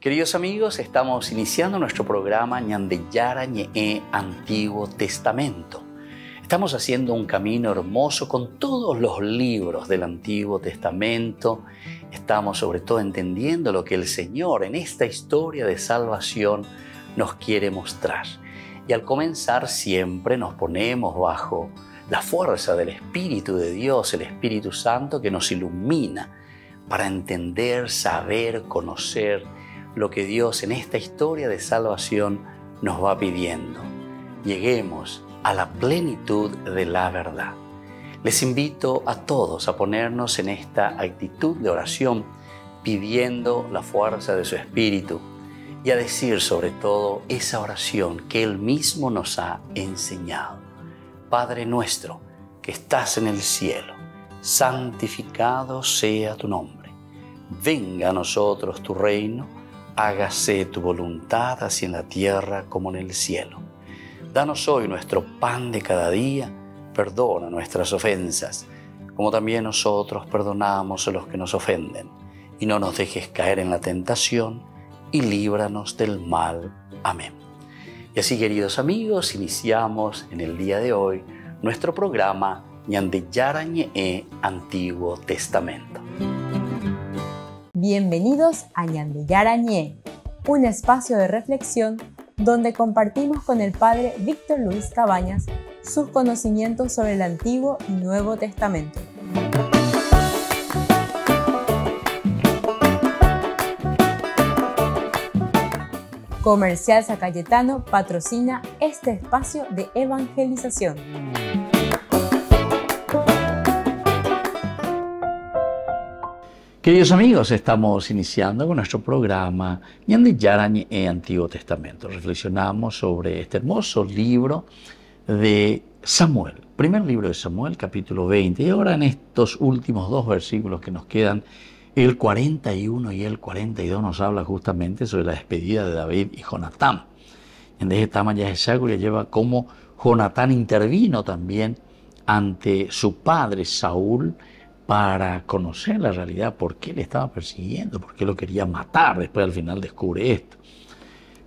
Queridos amigos, estamos iniciando nuestro programa Ñandeyara Ñe'e Antiguo Testamento. Estamos haciendo un camino hermoso con todos los libros del Antiguo Testamento. Estamos sobre todo entendiendo lo que el Señor en esta historia de salvación nos quiere mostrar. Y al comenzar siempre nos ponemos bajo la fuerza del Espíritu de Dios, el Espíritu Santo que nos ilumina para entender, saber, conocer lo que Dios en esta historia de salvación nos va pidiendo. Lleguemos a la plenitud de la verdad. Les invito a todos a ponernos en esta actitud de oración, pidiendo la fuerza de su Espíritu y a decir sobre todo esa oración que Él mismo nos ha enseñado. Padre nuestro que estás en el cielo, santificado sea tu nombre. Venga a nosotros tu reino. Hágase tu voluntad así en la tierra como en el cielo. Danos hoy nuestro pan de cada día. Perdona nuestras ofensas, como también nosotros perdonamos a los que nos ofenden. Y no nos dejes caer en la tentación, y líbranos del mal. Amén. Y así, queridos amigos, iniciamos en el día de hoy nuestro programa Ñandeyara Ñe'e Antiguo Testamento. Bienvenidos a Ñandeyara Ñe'e, un espacio de reflexión donde compartimos con el Padre Víctor Luis Cabañas sus conocimientos sobre el Antiguo y Nuevo Testamento. Comercial San Cayetano patrocina este espacio de evangelización. Queridos amigos, estamos iniciando con nuestro programa Ñandeyara Ñe'e Antiguo Testamento. Reflexionamos sobre este hermoso libro de Samuel, primer libro de Samuel, capítulo 20. Y ahora en estos últimos dos versículos que nos quedan, el 41 y el 42 nos habla justamente sobre la despedida de David y Jonatán. En este tema ya lleva cómo Jonatán intervino también ante su padre Saúl para conocer la realidad, por qué le estaba persiguiendo, por qué lo quería matar. Después al final descubre esto.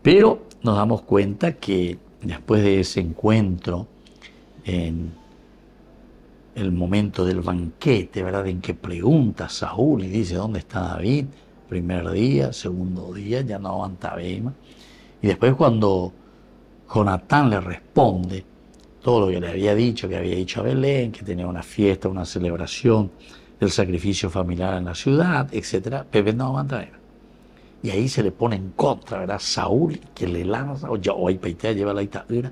Pero nos damos cuenta que después de ese encuentro, en el momento del banquete, ¿verdad?, en que pregunta a Saúl y dice, ¿dónde está David? Primer día, segundo día, ya no aguanta Bema. Y después cuando Jonatán le responde todo lo que le había dicho a Belén, que tenía una fiesta, una celebración del sacrificio familiar en la ciudad, etc., Pepe no aguanta Bema. Y ahí se le pone en contra, ¿verdad?, Saúl, que le lanza, o ahí Paitea lleva la itadura,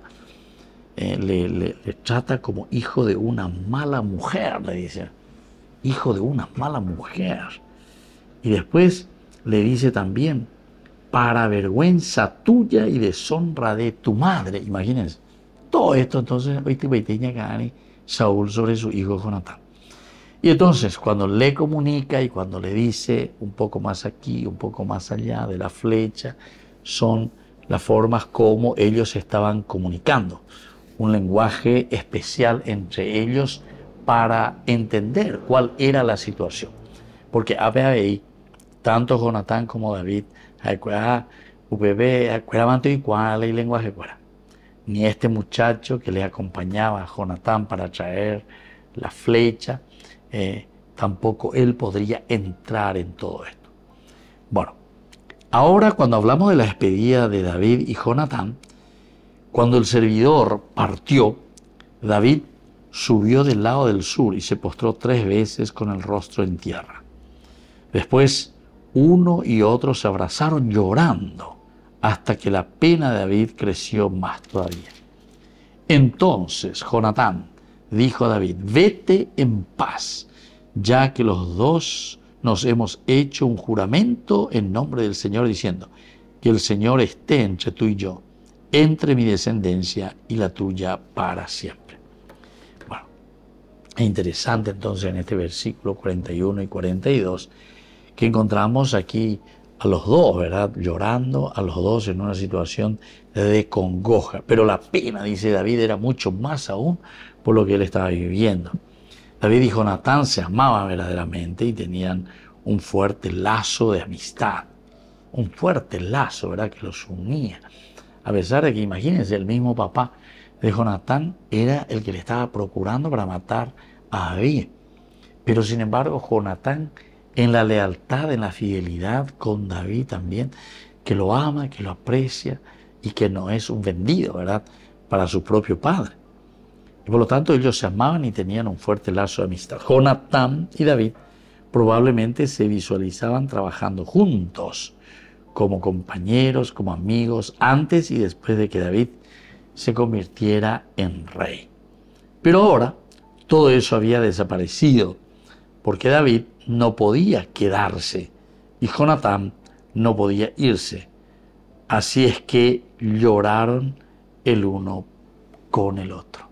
le trata como hijo de una mala mujer, le dice, hijo de una mala mujer. Y después le dice también, para vergüenza tuya y deshonra de tu madre. Imagínense, todo esto entonces, Saúl sobre su hijo Jonatán. Y entonces, cuando le comunica y cuando le dice un poco más aquí, un poco más allá de la flecha, son las formas como ellos estaban comunicando. Un lenguaje especial entre ellos para entender cuál era la situación. Porque ahí, tanto Jonatán como David, lenguaje ni este muchacho que le acompañaba a Jonatán para traer la flecha, tampoco él podría entrar en todo esto. Bueno, ahora cuando hablamos de la despedida de David y Jonatán, cuando el servidor partió, David subió del lado del sur y se postró 3 veces con el rostro en tierra. Después, uno y otro se abrazaron llorando hasta que la pena de David creció más todavía. Entonces Jonatán dijo a David, vete en paz, ya que los dos nos hemos hecho un juramento en nombre del Señor, diciendo, que el Señor esté entre tú y yo, entre mi descendencia y la tuya para siempre. Bueno, es interesante entonces en este versículo 41 y 42 que encontramos aquí a los dos, ¿verdad?, llorando, a los dos en una situación de congoja. Pero la pena, dice David, era mucho más aún por lo que él estaba viviendo. David y Jonatán se amaban verdaderamente y tenían un fuerte lazo de amistad. un fuerte lazo, ¿verdad?, que los unía. A pesar de que, imagínense, el mismo papá de Jonatán era el que le estaba procurando para matar a David. Pero sin embargo, Jonatán, en la lealtad, en la fidelidad con David también, que lo ama, que lo aprecia y que no es un vendido, ¿verdad?, para su propio padre. Y por lo tanto ellos se amaban y tenían un fuerte lazo de amistad. Jonatán y David probablemente se visualizaban trabajando juntos, como compañeros, como amigos, antes y después de que David se convirtiera en rey. Pero ahora todo eso había desaparecido, porque David no podía quedarse y Jonatán no podía irse. Así es que lloraron el uno con el otro.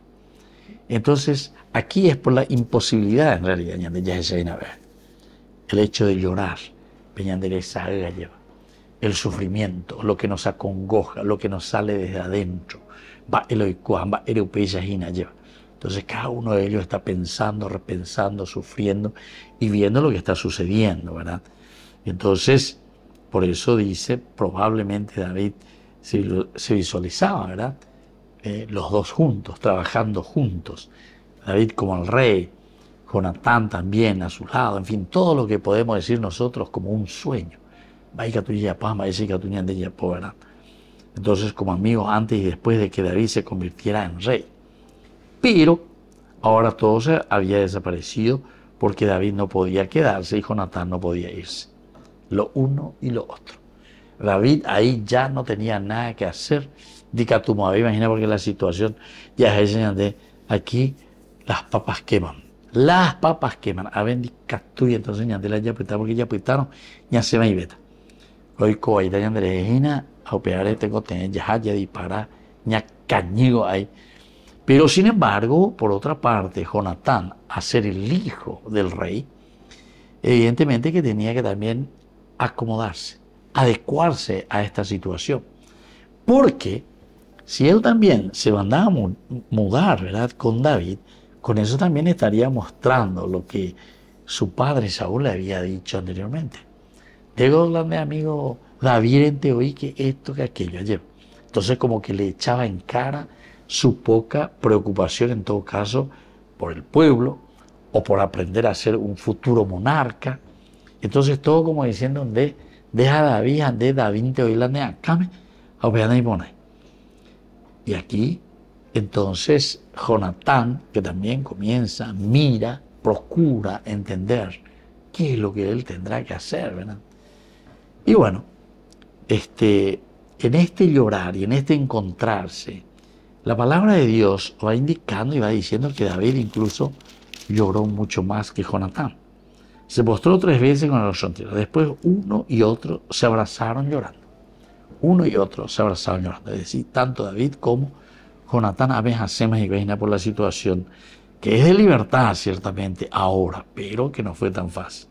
Entonces, aquí es por la imposibilidad, en realidad, el hecho de llorar, el sufrimiento, lo que nos acongoja, lo que nos sale desde adentro. Entonces, cada uno de ellos está pensando, repensando, sufriendo y viendo lo que está sucediendo, ¿verdad? Entonces, por eso dice, probablemente David se visualizaba, ¿verdad?, los dos juntos, trabajando juntos. David como el rey, Jonatán también a su lado, en fin, todo lo que podemos decir nosotros como un sueño. Entonces, como amigos antes y después de que David se convirtiera en rey. Pero ahora todo se había desaparecido porque David no podía quedarse y Jonatán no podía irse. Lo uno y lo otro. David ahí ya no tenía nada que hacer. Imagina, porque la situación ya es de aquí las papas queman. Las papas queman. Entonces ya porque ya pitaron, ya se va y beta. Hoy coaita ya Andrés a operar tengo tener ya dispara, ya cañigo ahí. Pero sin embargo, por otra parte, Jonatán, a ser el hijo del rey, evidentemente que tenía que también acomodarse, adecuarse a esta situación. Porque si él también se mandaba a mudar, ¿verdad?, con David, con eso también estaría mostrando lo que su padre Saúl le había dicho anteriormente. Tengo grande amigo David en te oí que esto, que aquello ayer. Entonces como que le echaba en cara su poca preocupación en todo caso por el pueblo o por aprender a ser un futuro monarca. Entonces todo como diciendo, deja a David te oí la nea, came, a operar y poner. Y aquí, entonces, Jonatán, que también comienza, mira, procura entender qué es lo que él tendrá que hacer, ¿verdad? Y bueno, en este llorar y en este encontrarse, la palabra de Dios va indicando y va diciendo que David incluso lloró mucho más que Jonatán. Se postró 3 veces con el rostro en tierra. Después uno y otro se abrazaron llorando. Uno y otro se abrazaron llorando. Es decir, tanto David como Jonatán Abejasemas y Veina por la situación, que es de libertad ciertamente ahora, pero que no fue tan fácil.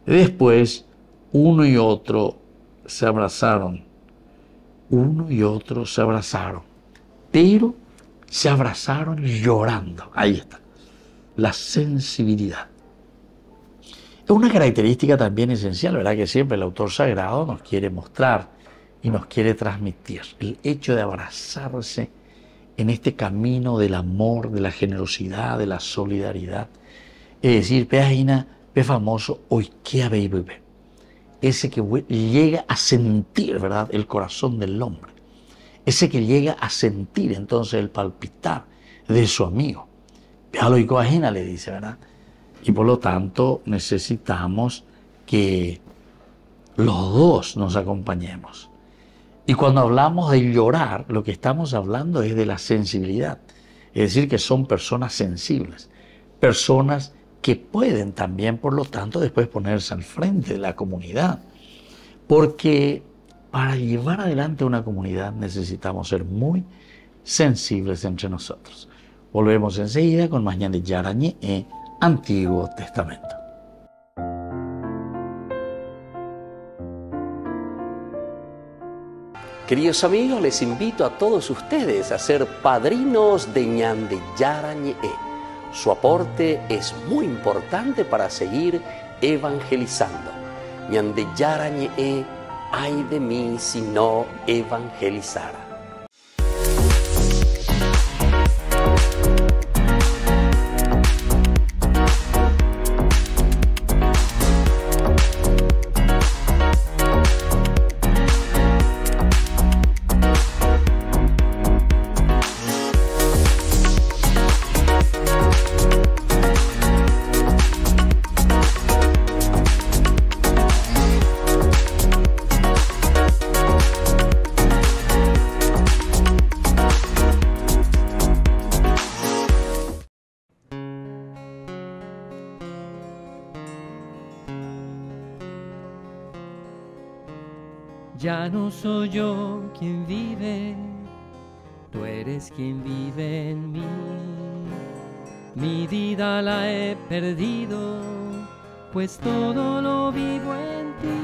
Después, uno y otro se abrazaron. Uno y otro se abrazaron. Pero se abrazaron llorando. Ahí está. La sensibilidad. Es una característica también esencial, ¿verdad?, que siempre el autor sagrado nos quiere mostrar y nos quiere transmitir. El hecho de abrazarse en este camino del amor, de la generosidad, de la solidaridad. Es decir, peajina, pe famoso, hoy que habéis bebé. Ese que llega a sentir, ¿verdad?, el corazón del hombre. Ese que llega a sentir entonces el palpitar de su amigo. Péalo y coajina, le dice, ¿verdad? Y por lo tanto necesitamos que los dos nos acompañemos. Y cuando hablamos de llorar, lo que estamos hablando es de la sensibilidad. Es decir, que son personas sensibles, personas que pueden también, por lo tanto, después ponerse al frente de la comunidad. Porque para llevar adelante una comunidad necesitamos ser muy sensibles entre nosotros. Volvemos enseguida con más ñande Yarañe Antiguo Testamento. Queridos amigos, les invito a todos ustedes a ser padrinos de ñande Yarañe. Su aporte es muy importante para seguir evangelizando. ñande Yarañe ay de mí si no evangelizara. Ya no soy yo quien vive, tú eres quien vive en mí. Mi vida la he perdido, pues todo lo vivo en ti.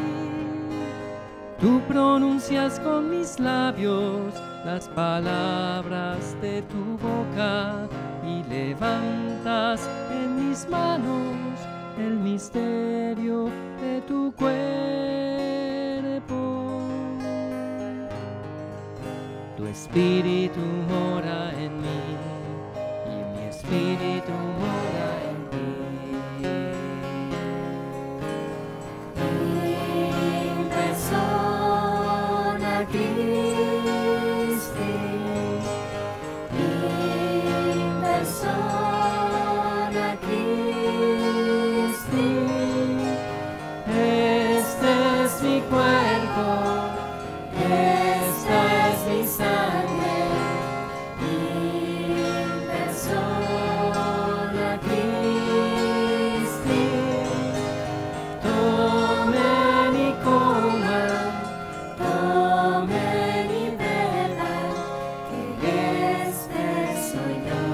Tú pronuncias con mis labios las palabras de tu boca y levantas en mis manos el misterio de tu cuerpo. Tu espíritu mora en mí y mi espíritu mora en ti. In persona Christi, in persona Christi, Este es mi cuerpo, esta es mi sangre, in persona Christi. tomen y coman, Tomen y beban, que este soy yo,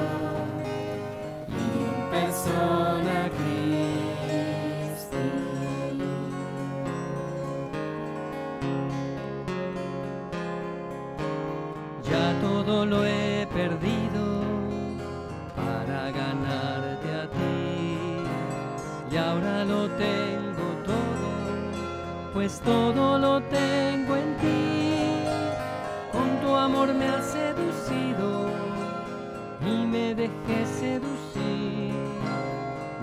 in persona Christi. Ya todo lo he perdido para ganarte a ti, y ahora lo tengo todo, pues todo lo tengo en ti. Con tu amor me has seducido y me dejé seducir.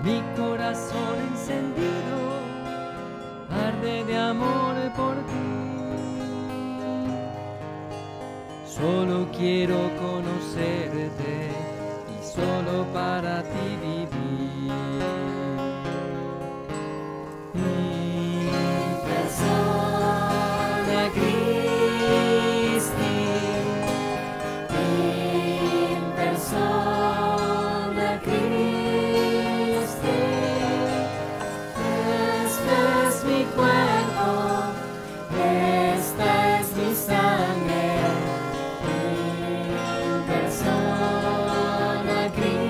Mi corazón encendido arde de amor por ti. Solo quiero conocerte y solo para ti vivir. in persona Christi, in persona Christi. Este es mi cuerpo, esta es mi sangre, in persona Christi.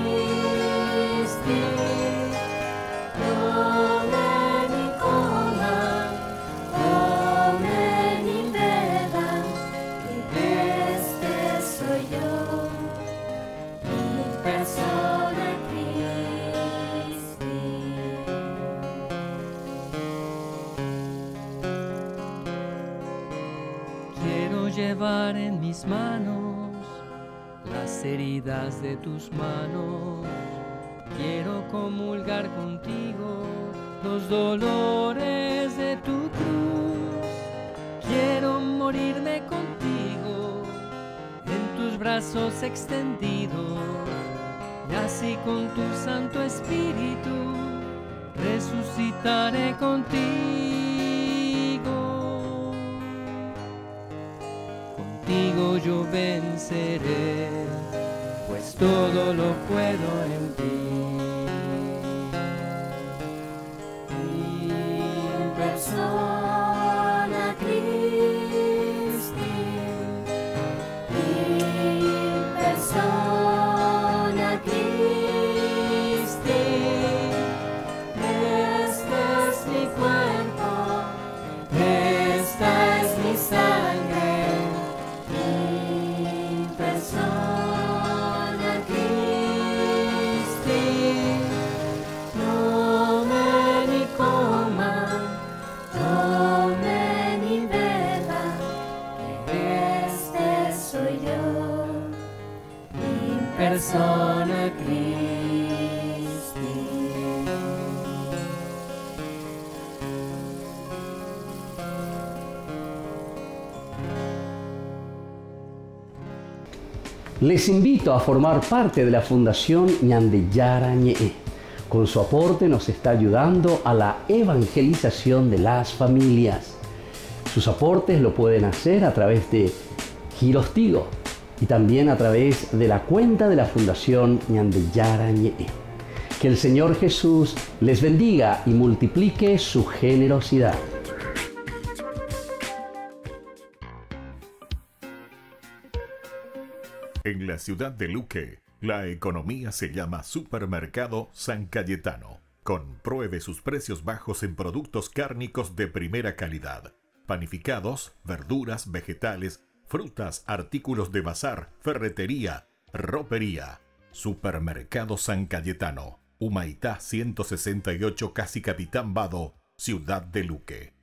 Tomen y coman, tomen y beban, que este soy yo, in persona Christi. Quiero llevar en mis manos las heridas de tus manos. Quiero comulgar contigo los dolores de tu cruz. Quiero morirme contigo en tus brazos extendidos, y así con tu Santo Espíritu resucitaré contigo. Contigo yo venceré, pues todo lo puedo en ti. In persona Christi, in persona Christi. Este es mi cuerpo, esta es mi sangre, in persona Christi. Tomen y coman, persona Christi. Les invito a formar parte de la Fundación Ñande Yarañe. Con su aporte nos está ayudando a la evangelización de las familias. Sus aportes lo pueden hacer a través de Giros Tigo y también a través de la cuenta de la Fundación Ñande Yarañe. Que el Señor Jesús les bendiga y multiplique su generosidad. En la ciudad de Luque, la economía se llama Supermercado San Cayetano. Compruebe sus precios bajos en productos cárnicos de primera calidad. Panificados, verduras, vegetales, frutas, artículos de bazar, ferretería, ropería. Supermercado San Cayetano, Humaitá 168, Casi Capitán Vado, ciudad de Luque.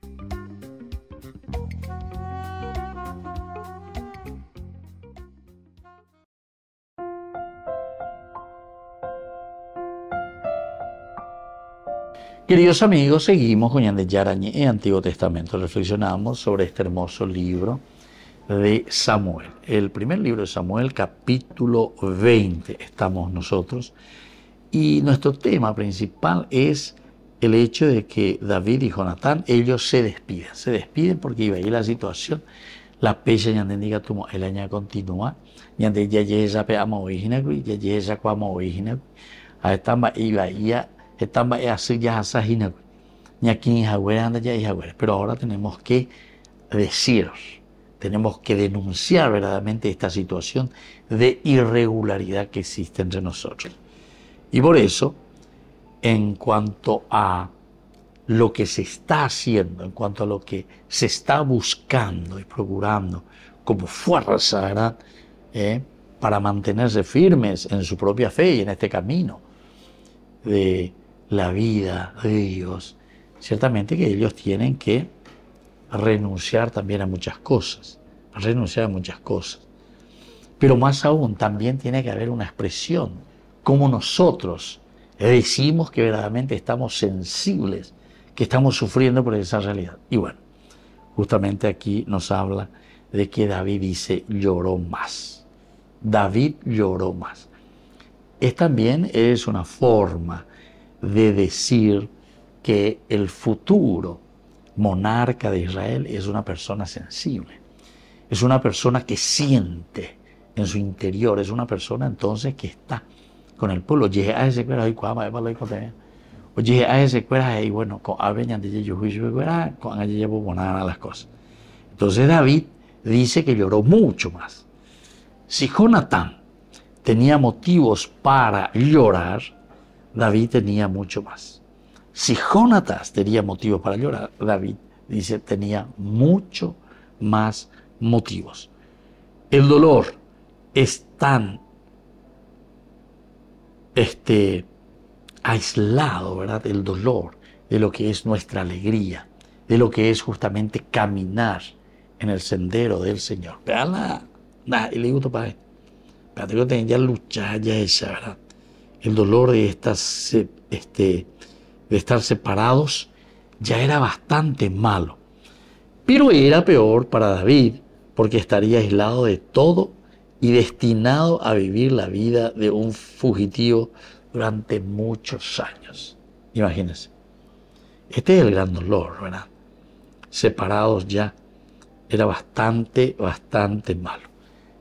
Queridos amigos, seguimos con Ñande Yarañe, Antiguo Testamento. Reflexionamos sobre este hermoso libro de Samuel. El primer libro de Samuel, capítulo 20, estamos nosotros. Y nuestro tema principal es el hecho de que David y Jonatán, ellos se despiden. Se despiden porque iba a ir la situación. La pecha Ñande diga tumo, el año continúa. Ñande ya llega a Moíginagu, ya llega a Moíginagu. A esta iba a ir. Pero ahora tenemos que decir, tenemos que denunciar verdaderamente esta situación de irregularidad que existe entre nosotros. Y por eso, en cuanto a lo que se está haciendo, en cuanto a lo que se está buscando y procurando como fuerza, ¿verdad? Para mantenerse firmes en su propia fe y en este camino de la vida de Dios, ciertamente que ellos tienen que renunciar también a muchas cosas, pero más aún también tiene que haber una expresión, como nosotros decimos que verdaderamente estamos sensibles, que estamos sufriendo por esa realidad. Y bueno, justamente aquí nos habla de que David dice, lloró más. David lloró más. También es una forma de decir que el futuro monarca de Israel es una persona sensible, es una persona que siente en su interior, es una persona entonces que está con el pueblo. Y bueno, las cosas. Entonces David dice que lloró mucho más. Si Jonatán tenía motivos para llorar, David tenía mucho más. Si Jonatán tenía motivos para llorar, David dice tenía mucho más motivos. El dolor es tan aislado, ¿verdad? El dolor de lo que es nuestra alegría, de lo que es justamente caminar en el sendero del Señor. Y le digo, padre, pero tengo ya luchar ya esa, ¿verdad? El dolor de estar separados ya era bastante malo. Pero era peor para David porque estaría aislado de todo y destinado a vivir la vida de un fugitivo durante muchos años. Imagínense. Este es el gran dolor, ¿verdad? Separados ya era bastante malo.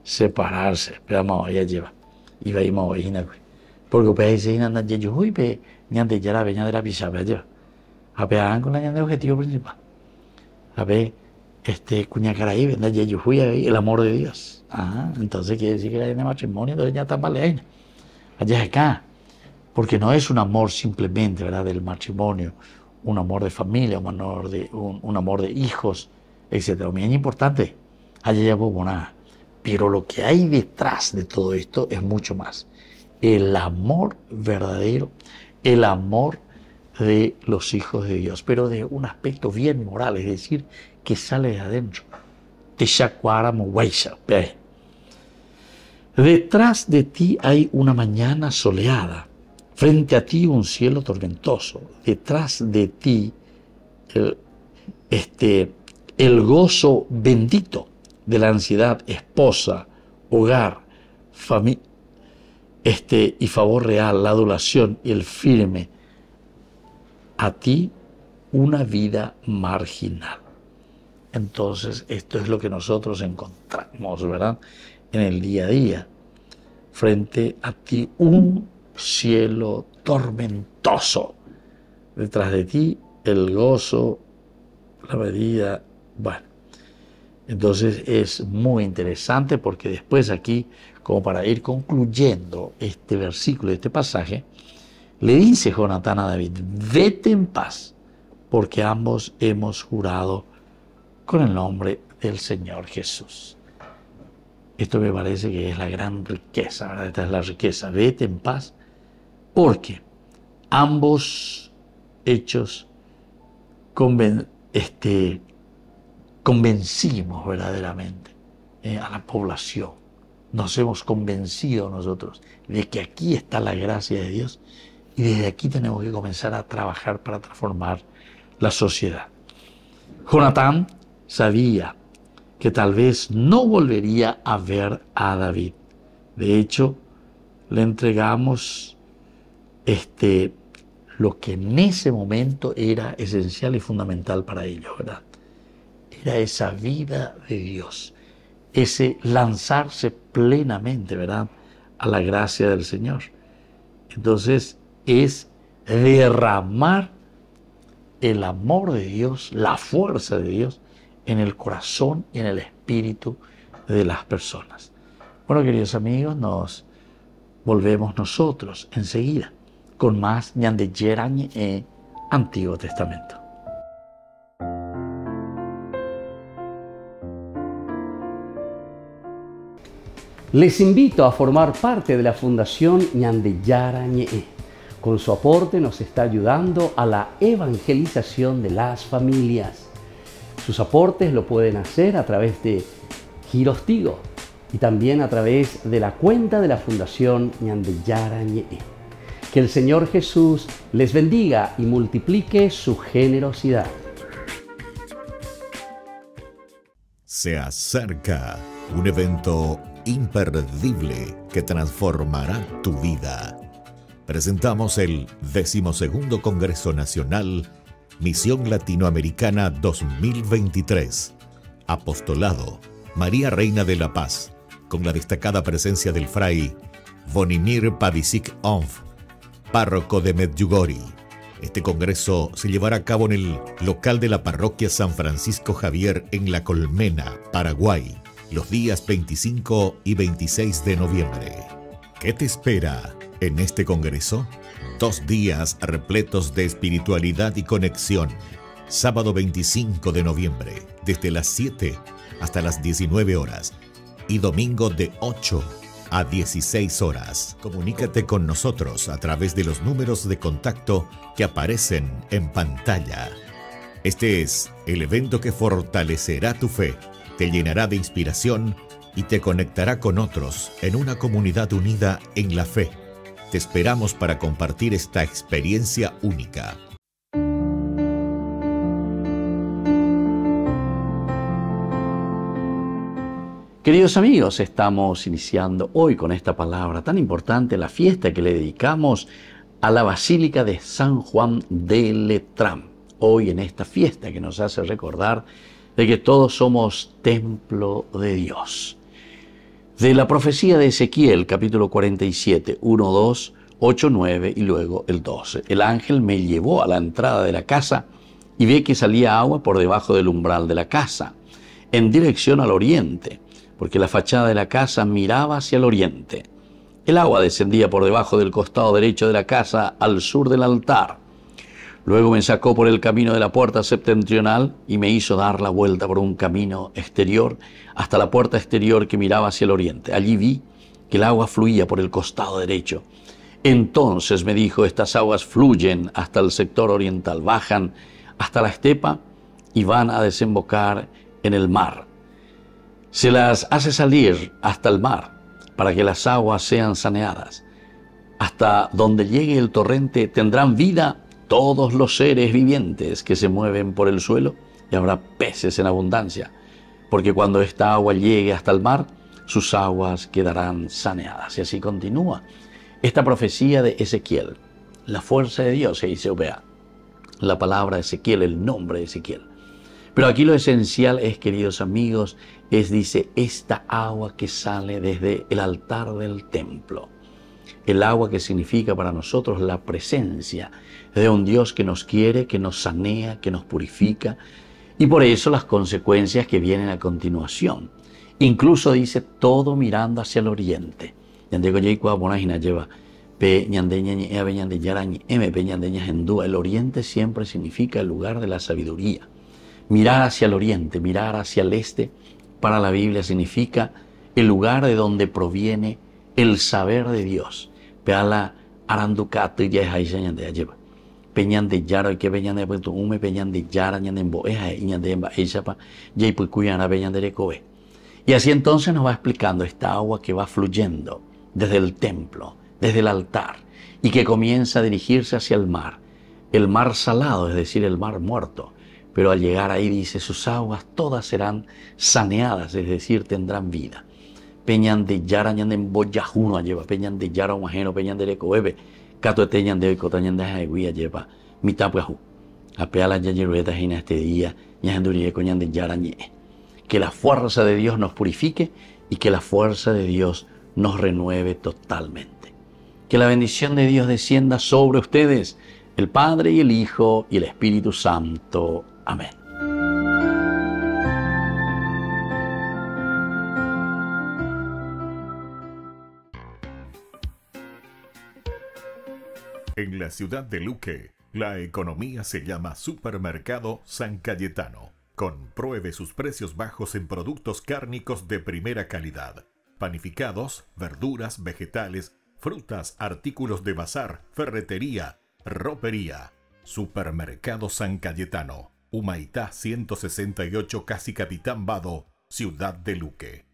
Separarse, pero vamos, ya lleva. Iba a ir más porque ustedes dicen andan ya yo hoy pe ñande ya la veña de la pizza ya a ver con la ñande objetivo principal a ver cuñacaraí venda ya yo fui el amor de Dios. Entonces quiere decir que la ñande matrimonio entonces ya está vale allá acá, porque no es un amor simplemente, ¿verdad?, del matrimonio, un amor de familia, un amor de hijos, etcétera. Muy importante allá ya hubo nada, pero lo que hay detrás de todo esto es mucho más. El amor verdadero, el amor de los hijos de Dios, pero de un aspecto bien moral, es decir, que sale de adentro. Detrás de ti hay una mañana soleada, frente a ti un cielo tormentoso, detrás de ti el gozo bendito de la ansiedad, esposa, hogar, familia, y favor real, la adulación y el firme. A ti una vida marginal. Entonces, esto es lo que nosotros encontramos, ¿verdad?, en el día a día. Frente a ti un cielo tormentoso. Detrás de ti el gozo, la medida. Bueno, entonces es muy interesante porque después aquí, como para ir concluyendo este versículo, este pasaje, le dice Jonatán a David: vete en paz, porque ambos hemos jurado con el nombre del Señor Jesús. Esto me parece que es la gran riqueza, ¿verdad? Esta es la riqueza. Vete en paz, porque ambos hechos convencimos verdaderamente a la población. Nos hemos convencido nosotros de que aquí está la gracia de Dios y desde aquí tenemos que comenzar a trabajar para transformar la sociedad. Jonatán sabía que tal vez no volvería a ver a David. De hecho, le entregamos lo que en ese momento era esencial y fundamental para ellos, ¿verdad? Era esa vida de Dios, ese lanzarse plenamente, ¿verdad?, a la gracia del Señor. Entonces, es derramar el amor de Dios, la fuerza de Dios en el corazón y en el espíritu de las personas. Bueno, queridos amigos, nos volvemos nosotros enseguida con más Ñande Yerañe Antiguo Testamento. Les invito a formar parte de la Fundación Ñande Yarañe. Con su aporte nos está ayudando a la evangelización de las familias. Sus aportes lo pueden hacer a través de Giros Tigo y también a través de la cuenta de la Fundación Ñande Yarañe. Que el Señor Jesús les bendiga y multiplique su generosidad. Se acerca un evento imperdible que transformará tu vida. Presentamos el 12º Congreso Nacional Misión Latinoamericana 2023. Apostolado María Reina de la Paz, con la destacada presencia del fray Bonimir Pavicic Onf, párroco de Medjugorje. Este congreso se llevará a cabo en el local de la parroquia San Francisco Javier en La Colmena, Paraguay, los días 25 y 26 de noviembre. ¿Qué te espera en este congreso? 2 días repletos de espiritualidad y conexión. Sábado 25 de noviembre, desde las 7 hasta las 19 horas. Y domingo de 8 a 16 horas. Comunícate con nosotros a través de los números de contacto que aparecen en pantalla. Este es el evento que fortalecerá tu fe, te llenará de inspiración y te conectará con otros en una comunidad unida en la fe. Te esperamos para compartir esta experiencia única. Queridos amigos, estamos iniciando hoy con esta palabra tan importante, la fiesta que le dedicamos a la Basílica de San Juan de Letrán. Hoy en esta fiesta que nos hace recordar de que todos somos templo de Dios. De la profecía de Ezequiel, capítulo 47, 1, 2, 8, 9 y luego el 12. El ángel me llevó a la entrada de la casa y vi que salía agua por debajo del umbral de la casa, en dirección al oriente, porque la fachada de la casa miraba hacia el oriente. El agua descendía por debajo del costado derecho de la casa al sur del altar. Luego me sacó por el camino de la puerta septentrional y me hizo dar la vuelta por un camino exterior hasta la puerta exterior que miraba hacia el oriente. Allí vi que el agua fluía por el costado derecho. Entonces me dijo: estas aguas fluyen hasta el sector oriental, bajan hasta la estepa y van a desembocar en el mar. Se las hace salir hasta el mar, para que las aguas sean saneadas. Hasta donde llegue el torrente tendrán vida todos los seres vivientes que se mueven por el suelo, y habrá peces en abundancia, porque cuando esta agua llegue hasta el mar, sus aguas quedarán saneadas. Y así continúa esta profecía de Ezequiel. La fuerza de Dios, se dice OPA. La palabra Ezequiel, el nombre de Ezequiel. Pero aquí lo esencial es, queridos amigos, dice, esta agua que sale desde el altar del templo. El agua que significa para nosotros la presencia de un Dios que nos quiere, que nos sanea, que nos purifica. Y por eso las consecuencias que vienen a continuación. Incluso dice, todo mirando hacia el oriente. El oriente siempre significa el lugar de la sabiduría. Mirar hacia el oriente, mirar hacia el este, para la Biblia significa el lugar de donde proviene el saber de Dios. Peala aranducato y ya es lleva. Peñan de Yaro y que peñan de Puerto Hume, peñan de Yara, ñan de Boeja, y ñan de Emba, Echapa, y Pucuyana, peñan de Recobe. Y así entonces nos va explicando esta agua que va fluyendo desde el templo, desde el altar, y que comienza a dirigirse hacia el mar salado, es decir, el mar muerto. Pero al llegar ahí dice, sus aguas todas serán saneadas, es decir, tendrán vida. Peñan de Yara, ñan de Boyajuno, lleva, peñan de Yara, Majeno, peñan de Recobe. Catoeteñan de Cotañan de Jaiguía lleva mitapuajú. Apeala yayirueta en este día, ñajandurie coñan de Yarañe. Que la fuerza de Dios nos purifique y que la fuerza de Dios nos renueve totalmente. Que la bendición de Dios descienda sobre ustedes, el Padre y el Hijo y el Espíritu Santo. Amén. En la ciudad de Luque, la economía se llama Supermercado San Cayetano. Compruebe sus precios bajos en productos cárnicos de primera calidad. Panificados, verduras, vegetales, frutas, artículos de bazar, ferretería, ropería. Supermercado San Cayetano. Humaitá 168, Casi Capitán Vado, ciudad de Luque.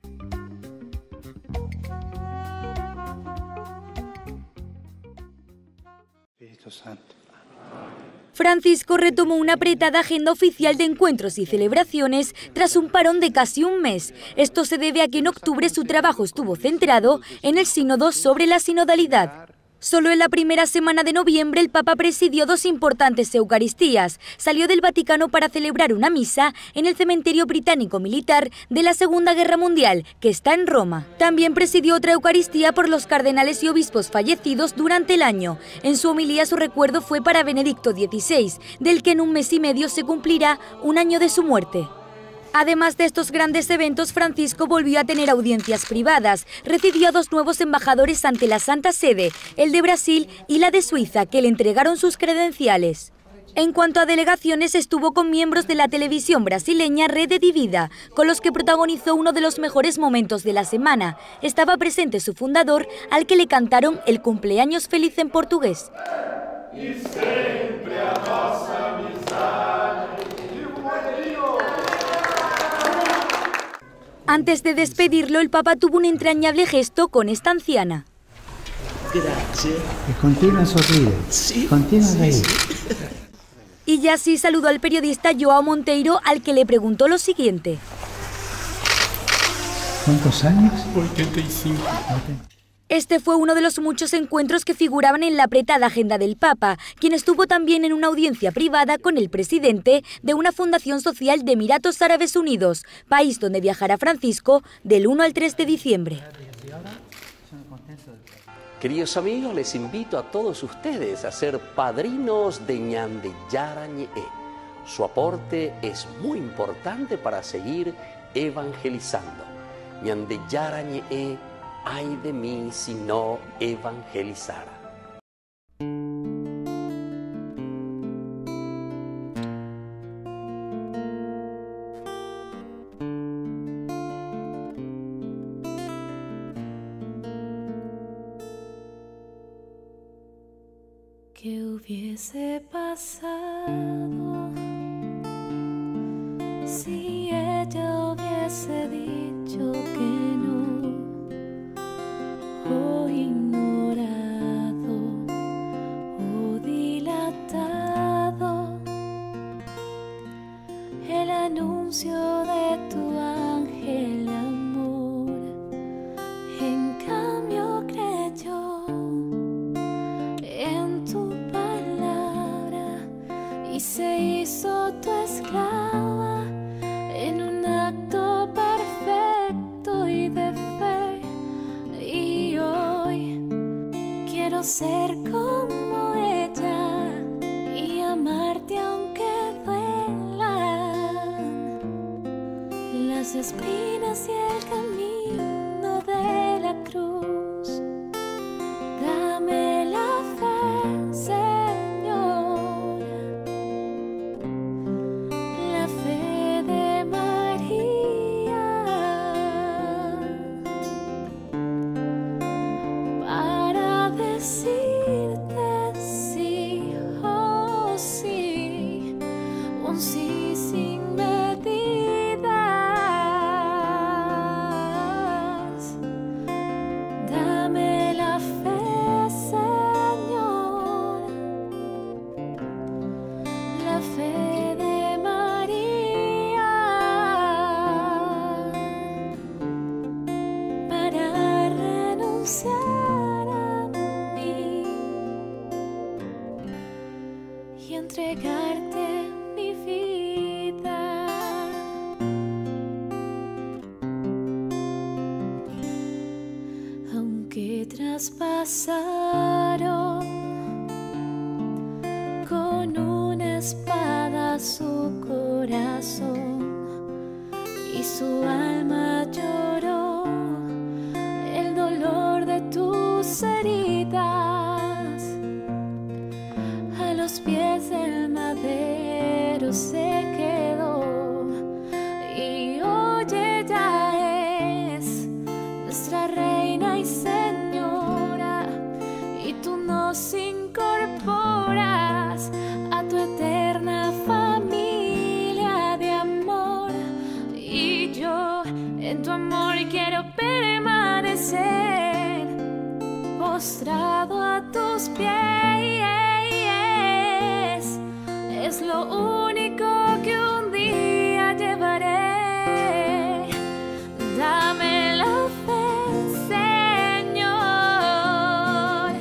Francisco retomó una apretada agenda oficial de encuentros y celebraciones tras un parón de casi un mes. Esto se debe a que en octubre su trabajo estuvo centrado en el sínodo sobre la sinodalidad. Solo en la primera semana de noviembre el Papa presidió 2 importantes Eucaristías. Salió del Vaticano para celebrar una misa en el cementerio británico militar de la Segunda Guerra Mundial, que está en Roma. También presidió otra Eucaristía por los cardenales y obispos fallecidos durante el año. En su homilía su recuerdo fue para Benedicto XVI, del que en un mes y medio se cumplirá un año de su muerte. Además de estos grandes eventos, Francisco volvió a tener audiencias privadas. Recibió a 2 nuevos embajadores ante la Santa Sede, el de Brasil y la de Suiza, que le entregaron sus credenciales. En cuanto a delegaciones, estuvo con miembros de la televisión brasileña Rede Divida, con los que protagonizó uno de los mejores momentos de la semana. Estaba presente su fundador, al que le cantaron el cumpleaños feliz en portugués. Y siempre a nossa amizade. Antes de despedirlo, el Papa tuvo un entrañable gesto con esta anciana. Gracias. Y continúa a sonreír. Sí. Continúa a reír. Y ya sí saludó al periodista Joao Monteiro, al que le preguntó lo siguiente. ¿Cuántos años? 85. Este fue uno de los muchos encuentros que figuraban en la apretada agenda del Papa, quien estuvo también en una audiencia privada con el presidente de una fundación social de Emiratos Árabes Unidos, país donde viajará Francisco del 1 al 3 de diciembre. Queridos amigos, les invito a todos ustedes a ser padrinos de Ñan de Yarañe. Su aporte es muy importante para seguir evangelizando. Ñan de Yarañe, ay de mí si no evangelizara. ¿Qué hubiese pasado si ella hubiese dicho que no? ser como ella y amarte aunque duelan las espinas y el camino de la cruz. Dame la fe, Señor, la fe de María, para decirte sí, oh sí, un sí sin medidas. Dame la fe, Señor, la fe de María, para renunciar a mí y entregarte mi vida. Aunque traspasaron con una espada su corazón y su alma lloró el dolor de tus heridas, a los pies del madero se quedó, y hoy ella es nuestra reina y señora, y tú nos incorporas a tu eterna familia de amor, y yo en tu amor quiero permanecer postrado a tus pies. Es lo único que un día llevaré. Dame la fe, Señor,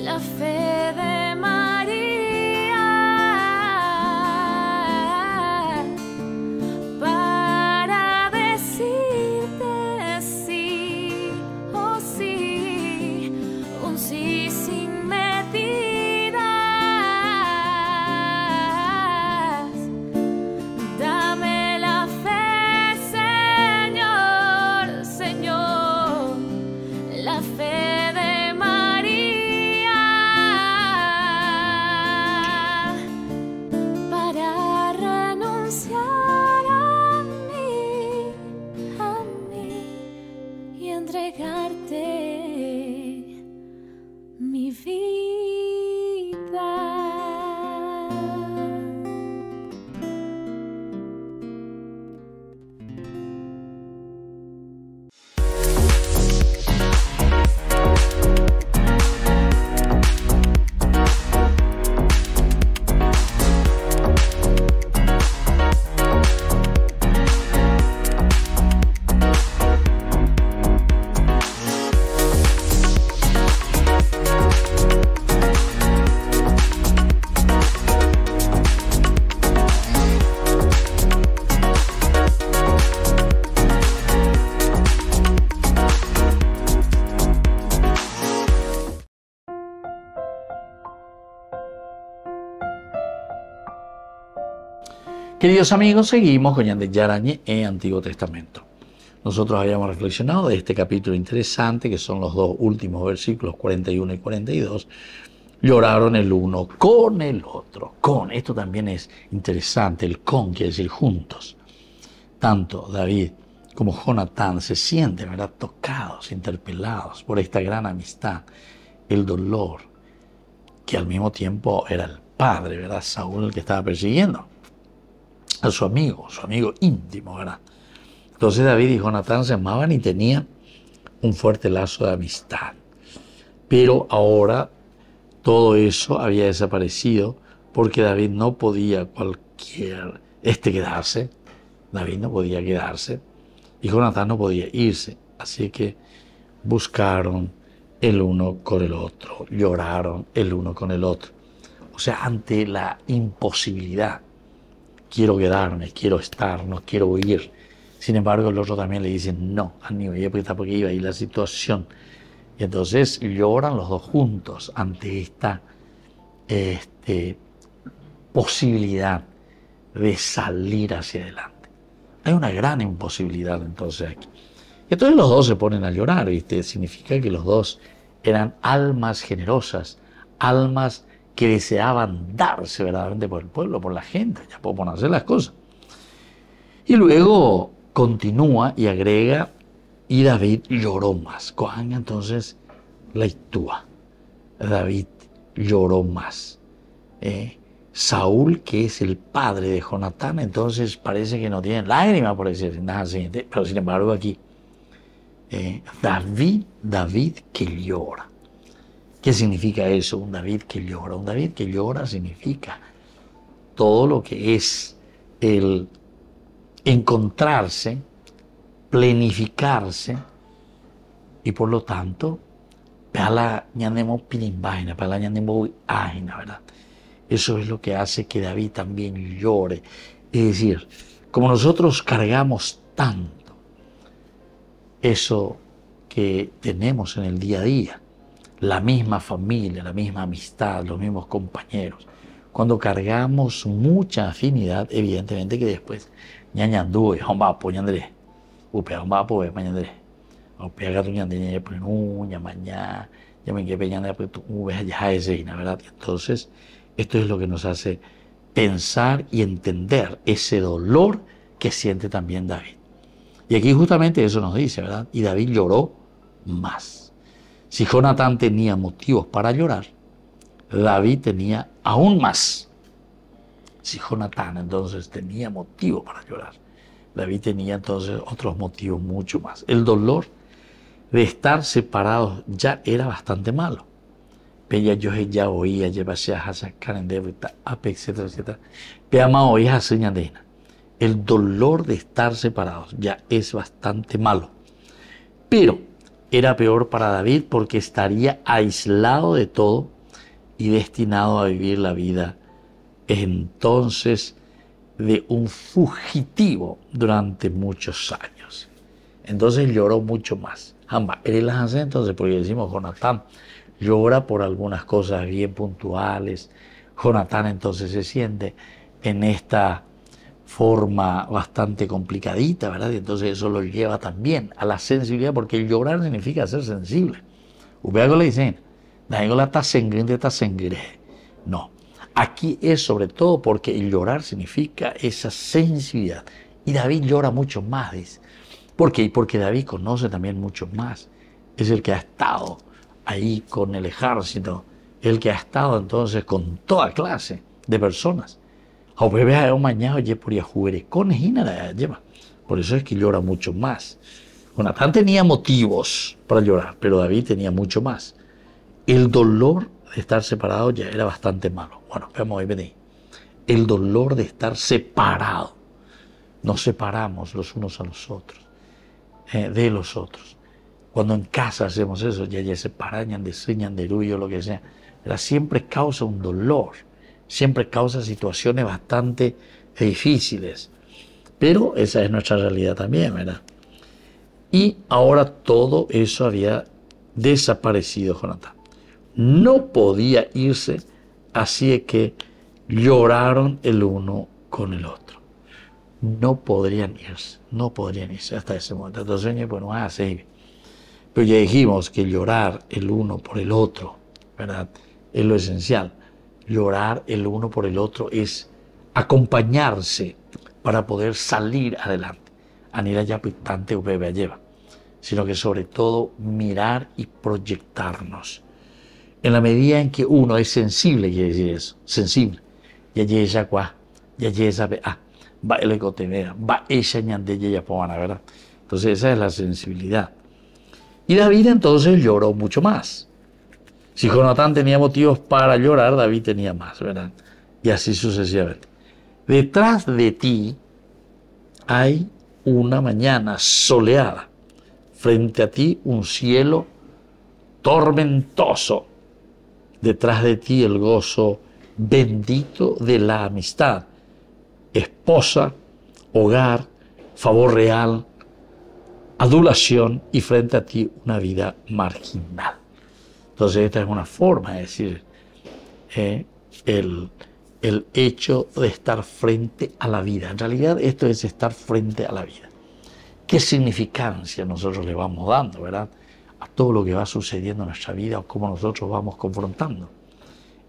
la fe de María, para decirte sí, oh sí, un sí sin medidas. Dame la fe, Señor, Señor, la fe de María, para renunciar a mí y entregarte mi vida. Queridos amigos, seguimos con Ñande Yarañe en Antiguo Testamento. Nosotros habíamos reflexionado de este capítulo interesante, que son los dos últimos versículos, 41 y 42. Lloraron el uno con el otro. Con, esto también es interesante, el con quiere decir juntos. Tanto David como Jonatán se sienten, ¿verdad?, tocados, interpelados por esta gran amistad, el dolor, que al mismo tiempo era el padre, ¿verdad?, Saúl, el que estaba persiguiendo a su amigo íntimo, ¿verdad? Entonces David y Jonatán se amaban y tenían un fuerte lazo de amistad. Pero ahora todo eso había desaparecido porque David no podía quedarse. David no podía quedarse y Jonatán no podía irse. Así que buscaron el uno con el otro, lloraron el uno con el otro. O sea, ante la imposibilidad, quiero quedarme, quiero estar, no quiero huir. Sin embargo, el otro también le dice, no, porque iba y la situación Y entonces lloran los dos juntos ante esta posibilidad de salir hacia adelante. Hay una gran imposibilidad entonces aquí. Y entonces los dos se ponen a llorar, ¿viste? Significa que los dos eran almas generosas, almas que deseaban darse verdaderamente por el pueblo, por la gente, ya podemos hacer las cosas. Y luego continúa y agrega, y David lloró más. Cojan entonces la actúa. David lloró más. Saúl, que es el padre de Jonatán, entonces parece que no tiene lágrimas, por decir nada así, pero sin embargo aquí, David que llora. ¿Qué significa eso? Un David que llora. Un David que llora significa todo lo que es el encontrarse, planificarse y por lo tanto, ¿verdad? Eso es lo que hace que David también llore. Es decir, como nosotros cargamos tanto eso que tenemos en el día a día, la misma familia, la misma amistad, los mismos compañeros, cuando cargamos mucha afinidad, evidentemente que después ñañandú, hombapo, ñandré, upe, hombapo, mañandré, upe, gato ñandré, pues uña, mañana, ya me quedé ñandré, pues tú, ya ese, ¿verdad? Entonces, esto es lo que nos hace pensar y entender ese dolor que siente también David. Y aquí justamente eso nos dice, ¿verdad? Y David lloró más. Si Jonatán tenía motivos para llorar, David tenía aún más. Si Jonatán entonces tenía motivo para llorar, David tenía entonces otros motivos mucho más. El dolor de estar separados ya era bastante malo. Pero yo ya oía, lleva a sacar en deuda, etcétera, etcétera. Pero oía a señalena. El dolor de estar separados ya es bastante malo. Pero era peor para David porque estaría aislado de todo y destinado a vivir la vida entonces de un fugitivo durante muchos años. Entonces lloró mucho más. Entonces, porque decimos Jonatán llora por algunas cosas bien puntuales. Jonatán entonces se siente en esta forma bastante complicadita, ¿verdad? Y entonces eso lo lleva también a la sensibilidad, porque el llorar significa ser sensible. Ustedes le dicen, no, aquí es sobre todo porque el llorar significa esa sensibilidad. Y David llora mucho más, dice. ¿Por qué? Porque David conoce también mucho más. Es el que ha estado ahí con el ejército, el que ha estado entonces con toda clase de personas. Por eso es que llora mucho más. Jonatán tenía motivos para llorar, pero David tenía mucho más. El dolor de estar separado ya era bastante malo. Bueno, veamos ahí. El dolor de estar separado. Nos separamos los unos a los otros, de los otros. Cuando en casa hacemos eso, ya se parañan, diseñan de ruido, lo que sea, pero siempre causa un dolor, siempre causa situaciones bastante difíciles. Pero esa es nuestra realidad también, ¿verdad? Y ahora todo eso había desaparecido, Jonatán. No podía irse, así que lloraron el uno con el otro. No podrían irse hasta ese momento. Entonces, bueno, así. Pero ya dijimos que llorar el uno por el otro, ¿verdad? Es lo esencial. Llorar el uno por el otro es acompañarse para poder salir adelante. Anira ya pitante ubebe lleva. Sino que sobre todo mirar y proyectarnos. En la medida en que uno es sensible, quiere decir eso, sensible. Ya esa cuá, ya esa va el ecotevera, va esa ñande ya pomana, ¿verdad? Entonces esa es la sensibilidad. Y David entonces lloró mucho más. Si Jonatán tenía motivos para llorar, David tenía más, ¿verdad? Y así sucesivamente. Detrás de ti hay una mañana soleada. Frente a ti un cielo tormentoso. Detrás de ti el gozo bendito de la amistad. Esposa, hogar, favor real, adulación y frente a ti una vida marginal. Entonces esta es una forma de decir el hecho de estar frente a la vida. En realidad esto es estar frente a la vida. ¿Qué significancia nosotros le vamos dando, verdad, a todo lo que va sucediendo en nuestra vida o cómo nosotros vamos confrontando?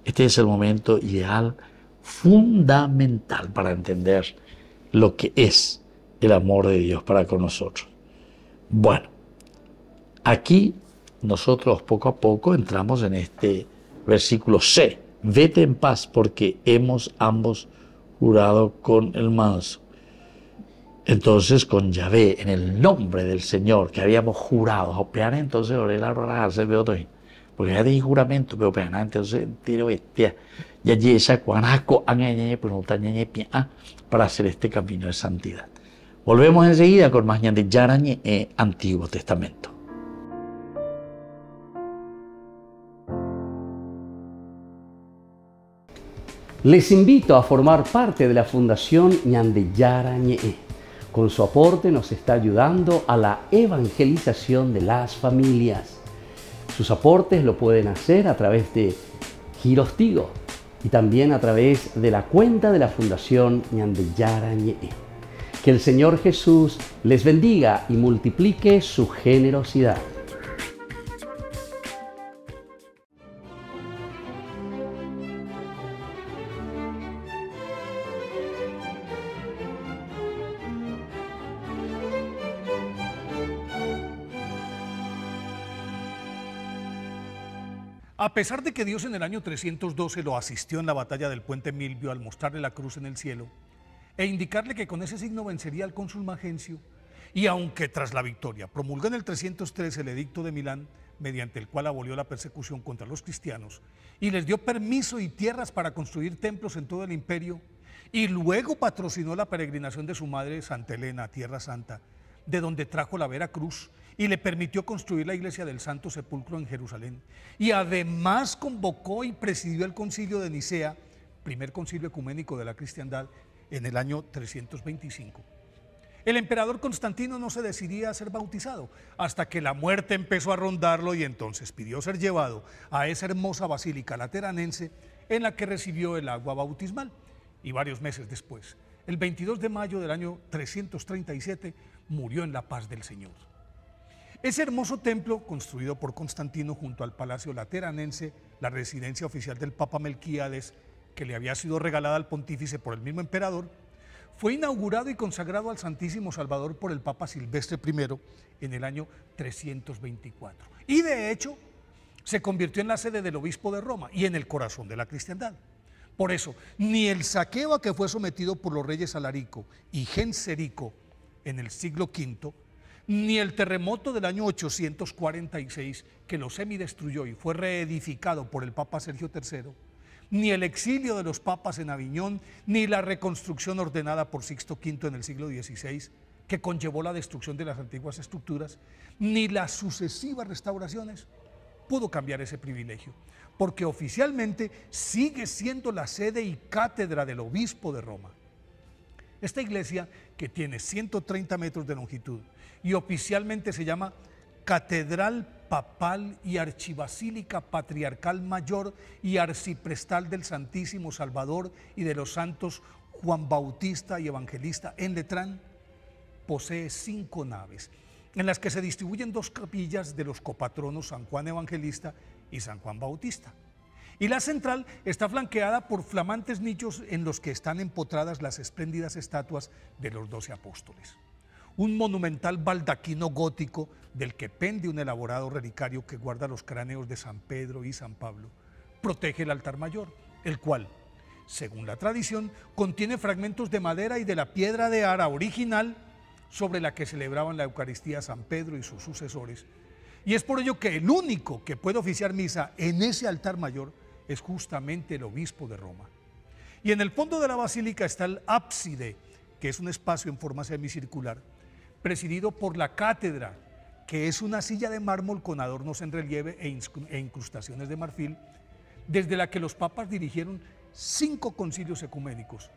Este es el momento ideal, fundamental para entender lo que es el amor de Dios para con nosotros. Bueno, aquí nosotros poco a poco entramos en este versículo C. Vete en paz porque hemos ambos jurado con el manso. Entonces con Yahvé, en el nombre del Señor que habíamos jurado, entonces porque ya dije juramento, pero entonces tiro bestia, ya esa para hacer este camino de santidad. Volvemos enseguida con más de Yarañe e Antiguo Testamento. Les invito a formar parte de la Fundación Ñandeyara Ñe'e. Con su aporte nos está ayudando a la evangelización de las familias. Sus aportes lo pueden hacer a través de Giros Tigo y también a través de la cuenta de la Fundación Ñandeyara Ñe'e. Que el Señor Jesús les bendiga y multiplique su generosidad. A pesar de que Dios en el año 312 lo asistió en la batalla del puente Milvio al mostrarle la cruz en el cielo e indicarle que con ese signo vencería al cónsul Magencio, y aunque tras la victoria promulgó en el 313 el edicto de Milán, mediante el cual abolió la persecución contra los cristianos y les dio permiso y tierras para construir templos en todo el imperio, y luego patrocinó la peregrinación de su madre Santa Elena a Tierra Santa, de donde trajo la vera cruz, y le permitió construir la iglesia del Santo Sepulcro en Jerusalén, y además convocó y presidió el concilio de Nicea, primer concilio ecuménico de la cristiandad, en el año 325. El emperador Constantino no se decidía a ser bautizado hasta que la muerte empezó a rondarlo, y entonces pidió ser llevado a esa hermosa basílica lateranense en la que recibió el agua bautismal, y varios meses después, el 22 de mayo del año 337, murió en la paz del Señor. Ese hermoso templo, construido por Constantino junto al Palacio Lateranense, la residencia oficial del Papa Melquíades, que le había sido regalada al pontífice por el mismo emperador, fue inaugurado y consagrado al Santísimo Salvador por el Papa Silvestre I en el año 324. Y de hecho, se convirtió en la sede del obispo de Roma y en el corazón de la cristiandad. Por eso, ni el saqueo a que fue sometido por los reyes Alarico y Genserico en el siglo V, ni el terremoto del año 846 que lo semidestruyó y fue reedificado por el Papa Sergio III, ni el exilio de los papas en Aviñón, ni la reconstrucción ordenada por Sixto V en el siglo XVI, que conllevó la destrucción de las antiguas estructuras, ni las sucesivas restauraciones, pudo cambiar ese privilegio, porque oficialmente sigue siendo la sede y cátedra del obispo de Roma. Esta iglesia, que tiene 130 metros de longitud y oficialmente se llama Catedral Papal y Archibasílica Patriarcal Mayor y Arciprestal del Santísimo Salvador y de los santos Juan Bautista y Evangelista en Letrán, posee 5 naves, en las que se distribuyen 2 capillas de los copatronos San Juan Evangelista y San Juan Bautista. Y la central está flanqueada por flamantes nichos en los que están empotradas las espléndidas estatuas de los 12 apóstoles. Un monumental baldaquino gótico del que pende un elaborado relicario que guarda los cráneos de San Pedro y San Pablo protege el altar mayor, el cual, según la tradición, contiene fragmentos de madera y de la piedra de ara original sobre la que celebraban la Eucaristía San Pedro y sus sucesores, y es por ello que el único que puede oficiar misa en ese altar mayor es justamente el obispo de Roma. Y en el fondo de la basílica está el ábside, que es un espacio en forma semicircular, presidido por la cátedra, que es una silla de mármol con adornos en relieve e incrustaciones de marfil, desde la que los papas dirigieron 5 concilios ecuménicos,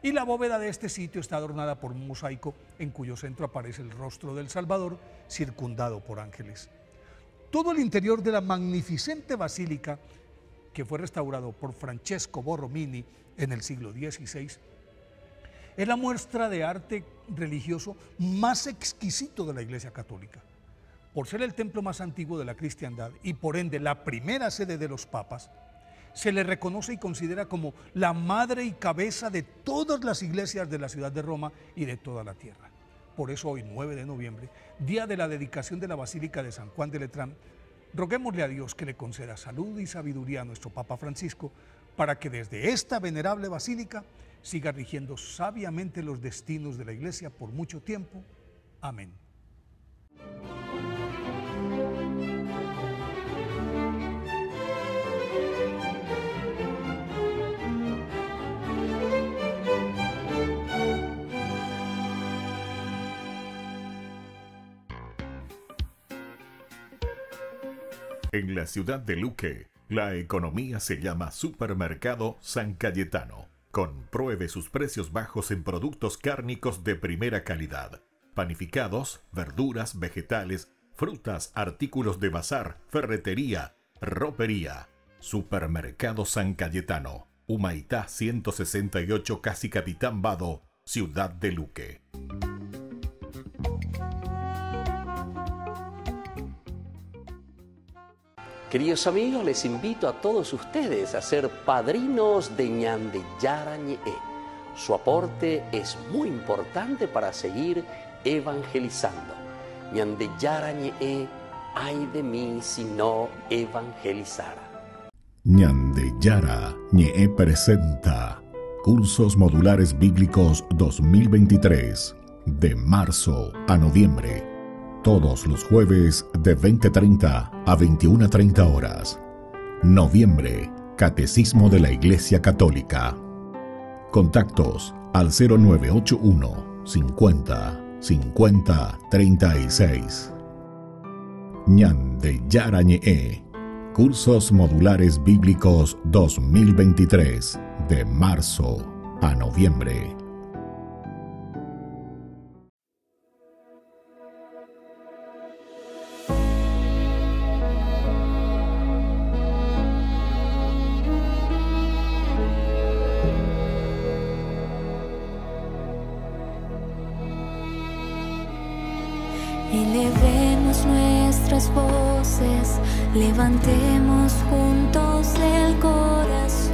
Y la bóveda de este sitio está adornada por un mosaico en cuyo centro aparece el rostro del Salvador, circundado por ángeles. Todo el interior de la magnificente basílica, que fue restaurado por Francesco Borromini en el siglo XVI, es la muestra de arte religioso más exquisito de la Iglesia Católica. Por ser el templo más antiguo de la cristiandad y por ende la primera sede de los papas, se le reconoce y considera como la madre y cabeza de todas las iglesias de la ciudad de Roma y de toda la tierra. Por eso hoy, 9 de noviembre, día de la dedicación de la Basílica de San Juan de Letrán, roguémosle a Dios que le conceda salud y sabiduría a nuestro Papa Francisco para que desde esta venerable basílica siga rigiendo sabiamente los destinos de la Iglesia por mucho tiempo. Amén. En la ciudad de Luque, la economía se llama Supermercado San Cayetano. Compruebe sus precios bajos en productos cárnicos de primera calidad. Panificados, verduras, vegetales, frutas, artículos de bazar, ferretería, ropería. Supermercado San Cayetano, Humaitá 168, Casi Capitán Vado, ciudad de Luque. Queridos amigos, les invito a todos ustedes a ser padrinos de Ñande Yara Ñe'e. Su aporte es muy importante para seguir evangelizando. Ñande Yara Ñe'e, ay de mí si no evangelizara. Ñande Yara Ñe'e presenta Cursos Modulares Bíblicos 2023, de marzo a noviembre. Todos los jueves de 20:30 a 21:30 horas. Noviembre, Catecismo de la Iglesia Católica. Contactos al 0981 50 50 36. Ñande Yara Ñe'e. Cursos Modulares Bíblicos 2023, de marzo a noviembre. Elevemos nuestras voces, levantemos juntos el corazón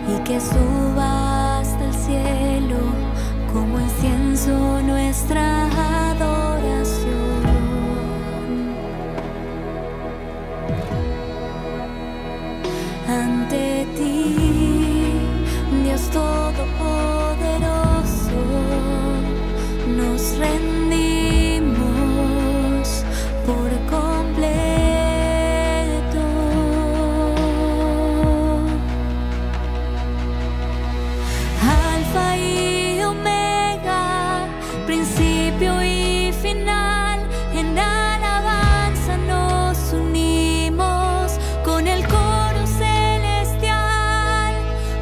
y que suba hasta el cielo como incienso nuestra adoración. Ante ti, Dios Todopoderoso, nos rendimos por completo. Alfa y Omega, principio y final, en alabanza nos unimos con el coro celestial.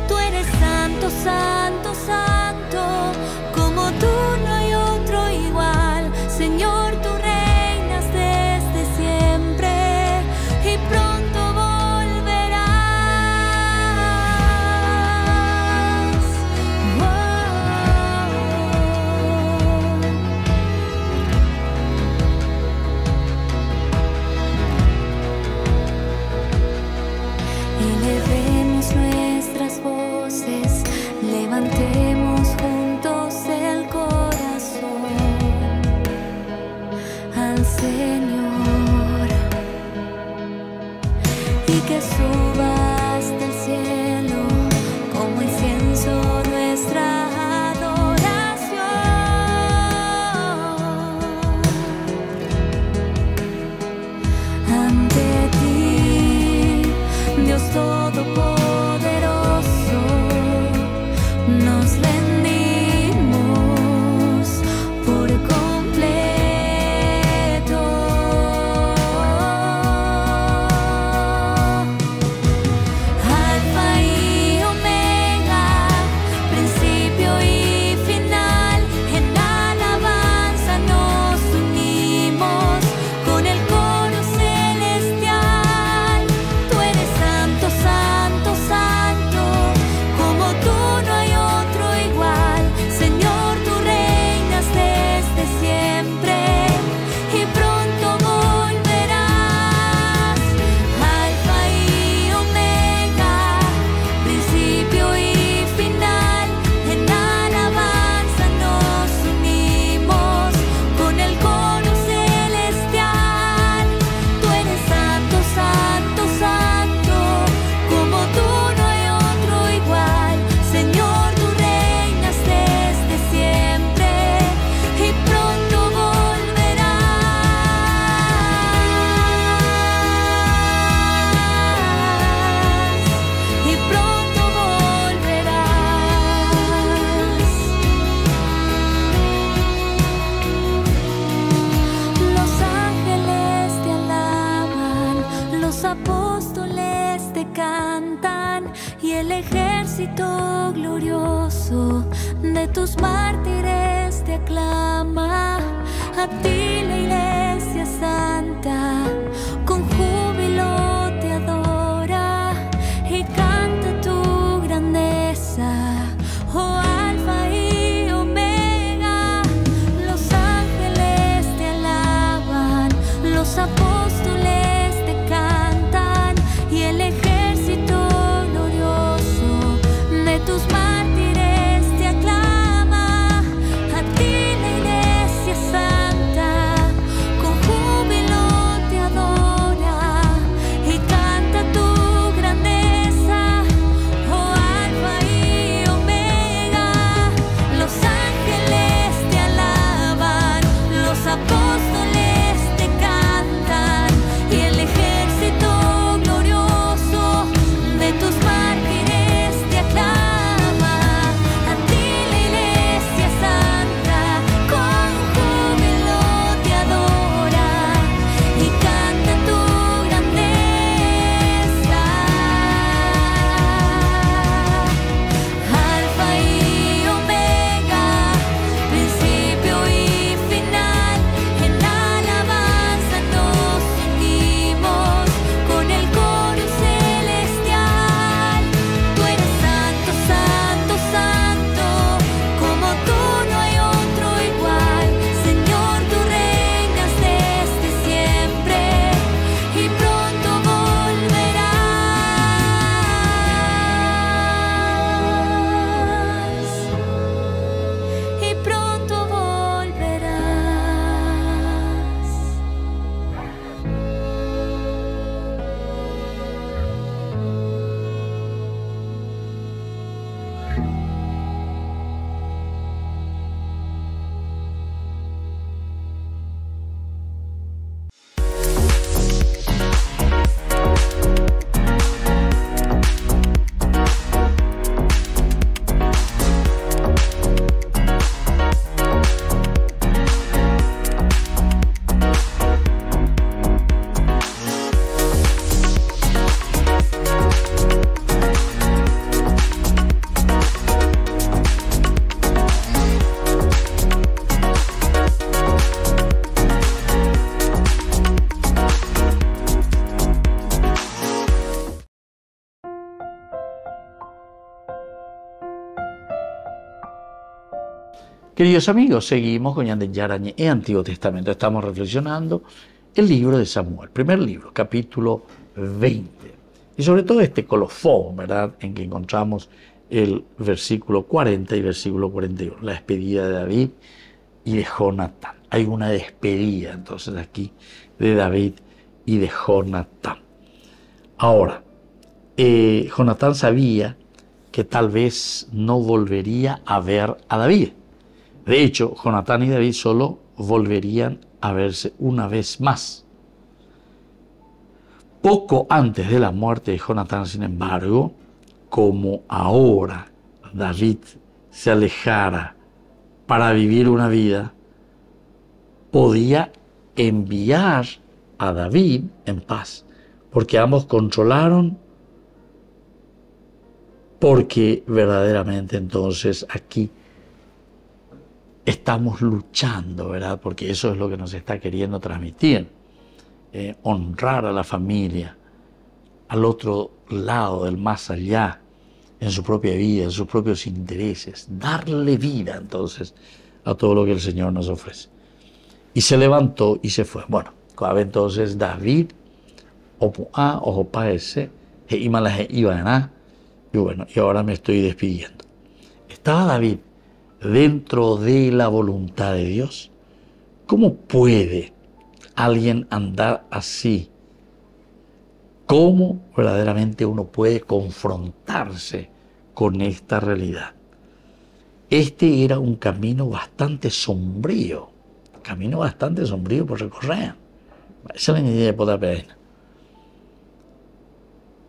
Tú eres santo, santo, santo, como tú no hay otro igual. Señor, tú reinas desde siempre y pronto volverás. Elevemos nuestras voces, glorioso, de tus mártires te aclama. A ti la Iglesia Santa con júbilo te adora y canta tu grandeza, oh Alfa y Omega. Los ángeles te alaban, los apóstoles te cantan y el ejército glorioso de tus mártires te aclama. A ti la Iglesia Santa con júbilo te adora y canta tu grandeza, oh Alfa y Omega. Los ángeles te alaban, los apóstoles te cantan y el ejército glorioso de tus mártires te aclama. A ti la Iglesia Santa con júbilo te adora y canta tu grandeza. Alfa y Omega, principio y final, en alabanza nos unimos con el coro celestial. Tú eres santo, santo, santo, como tú no hay otro igual. Señor, tú reinas desde siempre y pronto volverás. Y pronto volverás. Queridos amigos, seguimos con Ñande Yarañe y Antiguo Testamento. Estamos reflexionando el libro de Samuel, primer libro, capítulo 20. Y sobre todo este colofón, ¿verdad?, en que encontramos el versículo 40 y versículo 41, la despedida de David y de Jonatán. Hay una despedida entonces aquí de David y de Jonatán. Ahora, Jonatán sabía que tal vez no volvería a ver a David. De hecho, Jonatán y David solo volverían a verse una vez más. Poco antes de la muerte de Jonatán, sin embargo, como ahora David se alejara para vivir una vida, podía enviar a David en paz, porque ambos controlaron, porque verdaderamente entonces aquí estamos luchando, ¿verdad? Porque eso es lo que nos está queriendo transmitir. Honrar a la familia, al otro lado del más allá, en su propia vida, en sus propios intereses. Darle vida, entonces, a todo lo que el Señor nos ofrece. Y se levantó y se fue. Bueno, entonces David, y bueno, y ahora me estoy despidiendo. Estaba David dentro de la voluntad de Dios. ¿Cómo puede alguien andar así? ¿Cómo verdaderamente uno puede confrontarse con esta realidad? Este era un camino bastante sombrío por recorrer. Esa es la idea de poder ver.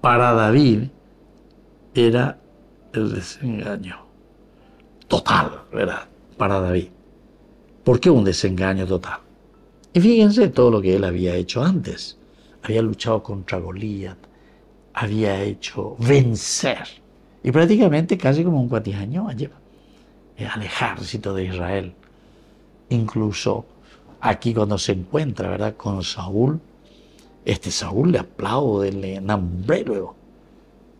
Para David era el desengaño total, ¿verdad? Para David. ¿Por qué un desengaño total? Y fíjense todo lo que él había hecho antes. Había luchado contra Goliat, había hecho vencer. Y prácticamente casi como un cuatijaño, al ejército de Israel. Incluso aquí cuando se encuentra, ¿verdad?, con Saúl, Saúl le aplaude, le nombre luego.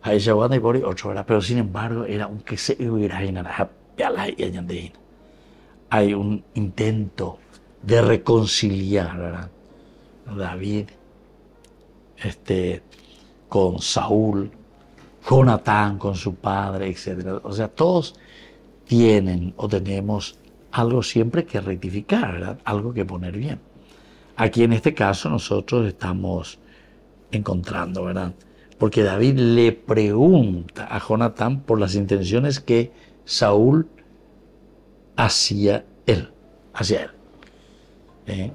A ella guarda y por otro, ¿verdad? Pero sin embargo, era aunque se hubiera hay un intento de reconciliar, ¿verdad?, David con Saúl, Jonatán con su padre, etc. O sea, todos tienen o tenemos algo siempre que rectificar, ¿verdad?, algo que poner bien. Aquí en este caso nosotros estamos encontrando, ¿verdad?, porque David le pregunta a Jonatán por las intenciones que Saúl hacia él. De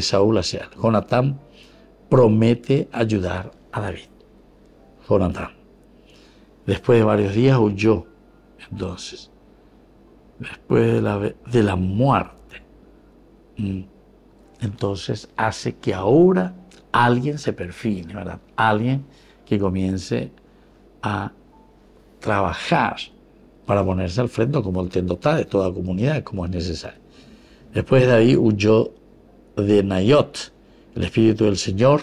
Saúl hacia él. Jonatán promete ayudar a David. Jonatán, después de varios días, huyó. Entonces, después de la muerte, entonces hace que ahora alguien se perfile, ¿verdad? Alguien que comience a trabajar para ponerse al frente como el tendotá de toda comunidad, como es necesario. Después David huyó de Nayot. El Espíritu del Señor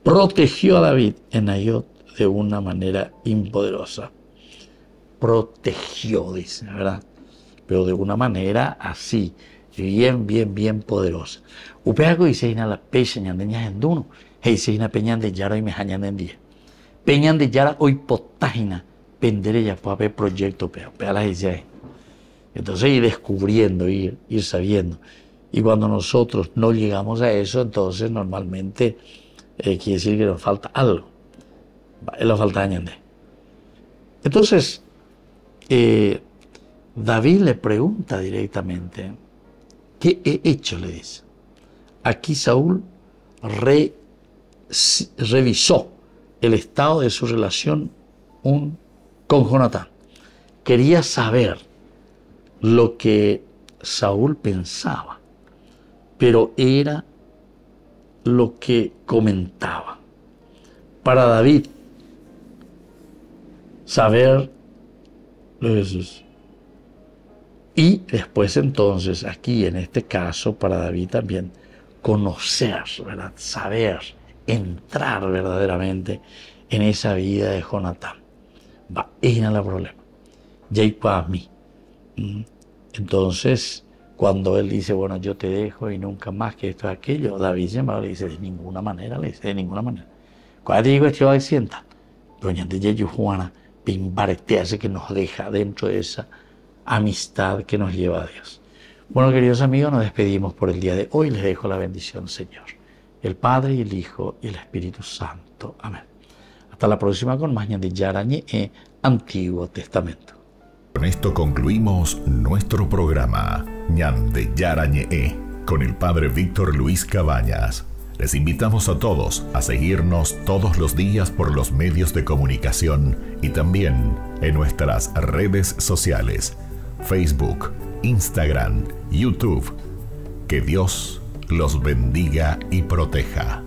protegió a David en Nayot de una manera impoderosa. Protegió, dice, ¿verdad? Pero de una manera así, bien poderosa. Upeago dice la pecha ñandeñas en duno, e dice peñan de yara y me hañan en día. Peñan de yara hoy potágina, pendere ya puede haber proyecto, pea la dice. Entonces ir descubriendo, ir sabiendo. Y cuando nosotros no llegamos a eso, entonces normalmente quiere decir que nos falta algo. Nos falta añade. Entonces, David le pregunta directamente, ¿qué he hecho?, le dice. Aquí Saúl revisó el estado de su relación con Jonatán. Quería saber lo que Saúl pensaba, pero era lo que comentaba. Para David, saber lo de Jesús. Y después entonces, aquí en este caso, para David también, conocer, ¿verdad?, saber, entrar verdaderamente en esa vida de Jonatán. Va, ese era el problema. Ya hay para mí. Entonces, cuando él dice, bueno, yo te dejo y nunca más que esto y aquello, David le dice, de ninguna manera, de ninguna manera. Cuando te digo esto, ahí sienta. Doña de Juana, hace que nos deja dentro de esa amistad que nos lleva a Dios. Bueno, queridos amigos, nos despedimos por el día de hoy. Les dejo la bendición, Señor, el Padre y el Hijo y el Espíritu Santo. Amén. Hasta la próxima con más de Yarañe Antiguo Testamento. Con esto concluimos nuestro programa Ñande Yarañe con el Padre Víctor Luis Cabañas. Les invitamos a todos a seguirnos todos los días por los medios de comunicación y también en nuestras redes sociales, Facebook, Instagram, YouTube. Que Dios los bendiga y proteja.